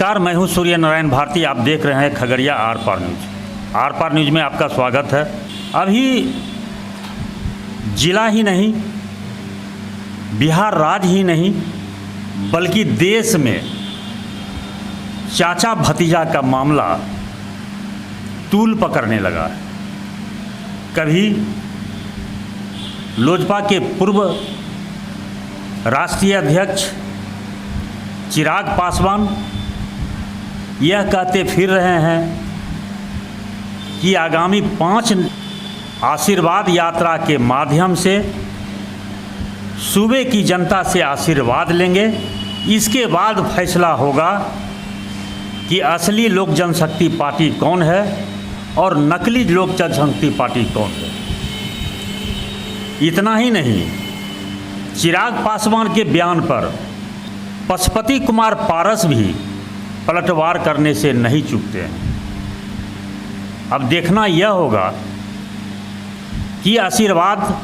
नमस्कार, मैं हूं सूर्य नारायण भारती। आप देख रहे हैं खगड़िया आर पार न्यूज। आर पार न्यूज में आपका स्वागत है। अभी जिला ही नहीं, बिहार राज्य ही नहीं, बल्कि देश में चाचा भतीजा का मामला तूल पकड़ने लगा है। कभी लोजपा के पूर्व राष्ट्रीय अध्यक्ष चिराग पासवान यह कहते फिर रहे हैं कि आगामी 5 आशीर्वाद यात्रा के माध्यम से सूबे की जनता से आशीर्वाद लेंगे। इसके बाद फैसला होगा कि असली लोक जनशक्ति पार्टी कौन है और नकली लोक जनशक्ति पार्टी कौन है। इतना ही नहीं, चिराग पासवान के बयान पर पशुपति कुमार पारस भी पलटवार करने से नहीं चूकते हैं। अब देखना यह होगा कि आशीर्वाद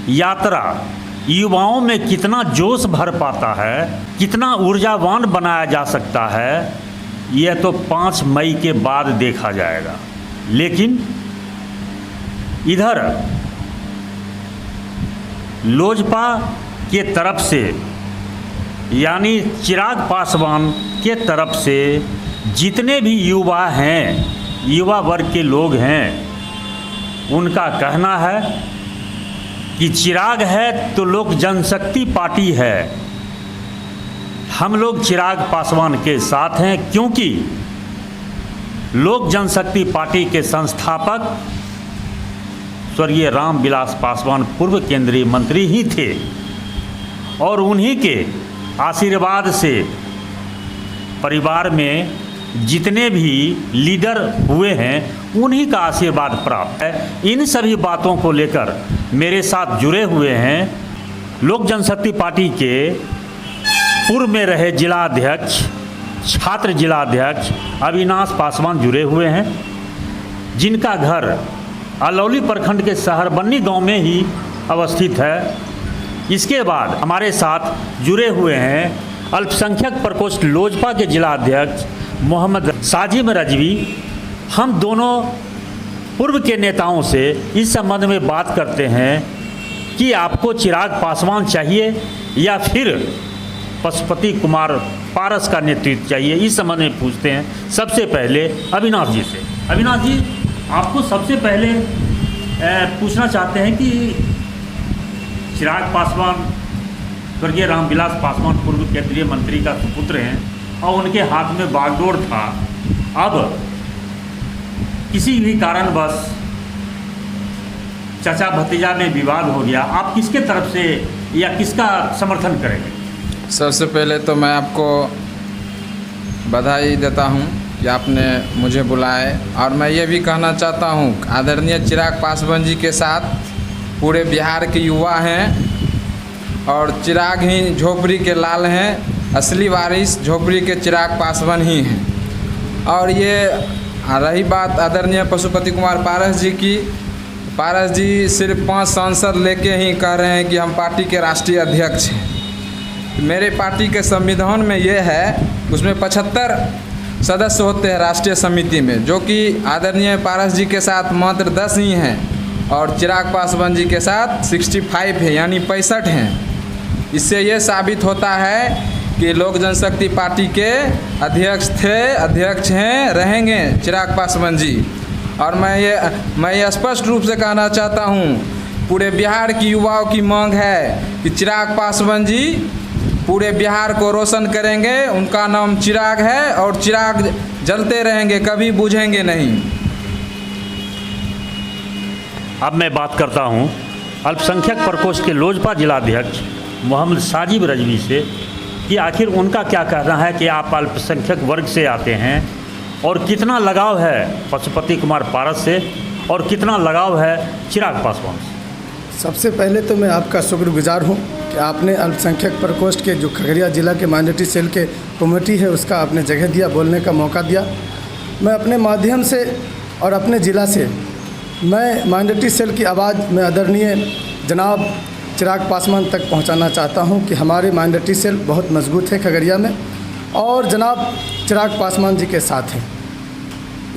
यात्रा युवाओं में कितना जोश भर पाता है, कितना ऊर्जावान बनाया जा सकता है, यह तो 5 मई के बाद देखा जाएगा। लेकिन इधर लोजपा के तरफ से यानी चिराग पासवान के तरफ से जितने भी युवा हैं, युवा वर्ग के लोग हैं, उनका कहना है कि चिराग है तो लोक जनशक्ति पार्टी है। हम लोग चिराग पासवान के साथ हैं, क्योंकि लोक जनशक्ति पार्टी के संस्थापक स्वर्गीय रामविलास पासवान पूर्व केंद्रीय मंत्री ही थे और उन्हीं के आशीर्वाद से परिवार में जितने भी लीडर हुए हैं उन्हीं का आशीर्वाद प्राप्त है। इन सभी बातों को लेकर मेरे साथ जुड़े हुए हैं लोक जनशक्ति पार्टी के पूर्व में रहे जिलाध्यक्ष, छात्र जिलाध्यक्ष अविनाश पासवान जुड़े हुए हैं, जिनका घर अलौली प्रखंड के शहरबन्नी गांव में ही अवस्थित है। इसके बाद हमारे साथ जुड़े हुए हैं अल्पसंख्यक प्रकोष्ठ लोजपा के जिलाध्यक्ष मोहम्मद साजिम रजवी। हम दोनों पूर्व के नेताओं से इस संबंध में बात करते हैं कि आपको चिराग पासवान चाहिए या फिर पशुपति कुमार पारस का नेतृत्व चाहिए, इस संबंध में पूछते हैं। सबसे पहले अविनाश जी से। अविनाश जी, आपको सबसे पहले पूछना चाहते हैं कि चिराग पासवान स्वर्गीय रामविलास पासवान पूर्व केंद्रीय मंत्री का सुपुत्र हैं और उनके हाथ में बागडोर था। अब किसी भी कारणवश चाचा भतीजा में विवाद हो गया, आप किसके तरफ से या किसका समर्थन करेंगे? सबसे पहले तो मैं आपको बधाई देता हूं कि आपने मुझे बुलाए, और मैं ये भी कहना चाहता हूं आदरणीय चिराग पासवान जी के साथ पूरे बिहार के युवा हैं और चिराग ही झोपड़ी के लाल हैं। असली वारिस झोपड़ी के चिराग पासवान ही हैं। और ये रही बात आदरणीय पशुपति कुमार पारस जी की, पारस जी सिर्फ 5 सांसद लेके ही कह रहे हैं कि हम पार्टी के राष्ट्रीय अध्यक्ष हैं। मेरे पार्टी के संविधान में ये है, उसमें 75 सदस्य होते हैं राष्ट्रीय समिति में, जो कि आदरणीय पारस जी के साथ मात्र 10 ही हैं और चिराग पासवान जी के साथ 65 है, यानी 65 हैं। इससे ये साबित होता है कि लोक जनशक्ति पार्टी के अध्यक्ष हैं, रहेंगे चिराग पासवान जी। और मैं ये स्पष्ट रूप से कहना चाहता हूँ, पूरे बिहार की युवाओं की मांग है कि चिराग पासवान जी पूरे बिहार को रोशन करेंगे। उनका नाम चिराग है और चिराग जलते रहेंगे, कभी बुझेंगे नहीं। अब मैं बात करता हूं अल्पसंख्यक प्रकोष्ठ के लोजपा जिलाध्यक्ष मोहम्मद साजिब रजवी से कि आखिर उनका क्या कहना है कि आप अल्पसंख्यक वर्ग से आते हैं और कितना लगाव है पशुपति कुमार पारस से और कितना लगाव है चिराग पासवान से। सबसे पहले तो मैं आपका शुक्रगुजार हूं कि आपने अल्पसंख्यक प्रकोष्ठ के जो खगड़िया जिला के माइनॉरिटी सेल के कमेटी है उसका आपने जगह दिया, बोलने का मौका दिया। मैं अपने माध्यम से और अपने ज़िला से मैं माइनॉरिटी सेल की आवाज़ में आदरणीय जनाब चिराग पासवान तक पहुंचाना चाहता हूं कि हमारे माइनॉरिटी सेल बहुत मजबूत है खगड़िया में और जनाब चिराग पासवान जी के साथ हैं।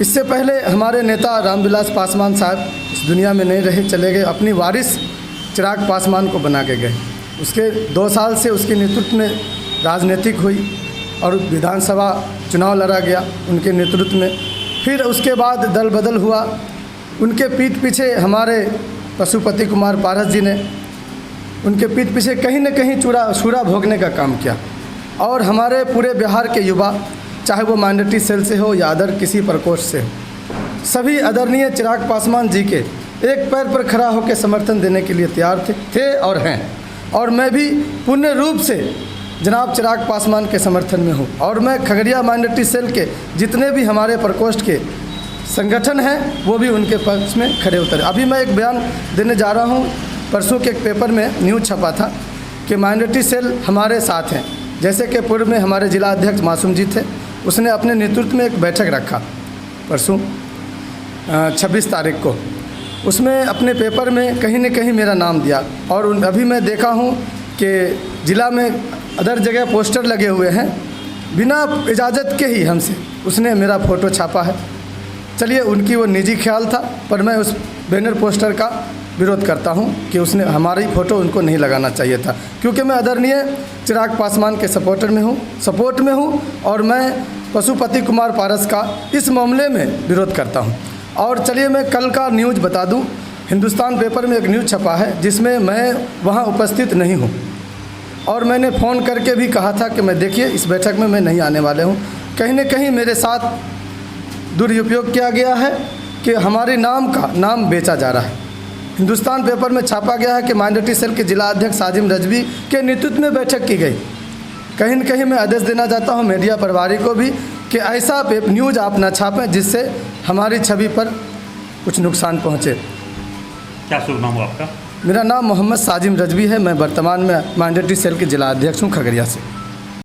इससे पहले हमारे नेता रामविलास पासवान साहब इस दुनिया में नहीं रहे, चले गए, अपनी वारिस चिराग पासवान को बना के गए। उसके 2 साल से उसके नेतृत्व में राजनीतिक हुई और विधानसभा चुनाव लड़ा गया उनके नेतृत्व में। फिर उसके बाद दल बदल हुआ। उनके पीठ पीछे हमारे पशुपति कुमार पारस जी ने उनके पीठ पीछे कहीं न कहीं छुरा भोगने का काम किया। और हमारे पूरे बिहार के युवा, चाहे वो माइनॉरिटी सेल से हो या अदर किसी प्रकोष्ठ से हो, सभी आदरणीय चिराग पासवान जी के एक पैर पर खड़ा होकर समर्थन देने के लिए तैयार थे और हैं। और मैं भी पूर्ण रूप से जनाब चिराग पासवान के समर्थन में हूँ। और मैं खगड़िया माइनॉरिटी सेल के जितने भी हमारे प्रकोष्ठ के संगठन हैं वो भी उनके पक्ष में खड़े उतरे। अभी मैं एक बयान देने जा रहा हूँ। परसों के एक पेपर में न्यूज़ छपा था कि माइनॉरिटी सेल हमारे साथ हैं। जैसे कि पूर्व में हमारे जिला अध्यक्ष मासूम जी थे, उसने अपने नेतृत्व में एक बैठक रखा परसों 26 तारीख को। उसमें अपने पेपर में कहीं न कहीं मेरा नाम दिया। और अभी मैं देखा हूँ कि ज़िला में अदर जगह पोस्टर लगे हुए हैं, बिना इजाज़त के ही हमसे उसने मेरा फ़ोटो छापा है। चलिए, उनकी वो निजी ख्याल था, पर मैं उस बैनर पोस्टर का विरोध करता हूं कि उसने हमारी फ़ोटो उनको नहीं लगाना चाहिए था, क्योंकि मैं आदरणीय चिराग पासवान के सपोर्ट में हूं और मैं पशुपति कुमार पारस का इस मामले में विरोध करता हूं। और चलिए, मैं कल का न्यूज़ बता दूं। हिंदुस्तान पेपर में एक न्यूज़ छपा है जिसमें मैं वहां उपस्थित नहीं हूं और मैंने फ़ोन करके भी कहा था कि मैं देखिए इस बैठक में मैं नहीं आने वाले हूं। कहीं न कहीं मेरे साथ दुरुपयोग किया गया है कि हमारे नाम बेचा जा रहा है। हिंदुस्तान पेपर में छापा गया है कि माइनॉरिटी सेल के जिला अध्यक्ष साजिम रजवी के नेतृत्व में बैठक की गई। कहीं न कहीं मैं आदेश देना चाहता हूं मीडिया प्रभारी को भी कि ऐसा न्यूज़ आप न छापें जिससे हमारी छवि पर कुछ नुकसान पहुंचे। क्या शुभ नाम हो आपका? मेरा नाम मोहम्मद साजिम रजवी है। मैं वर्तमान में माइनॉरिटी सेल के जिला अध्यक्ष हूँ खगड़िया से।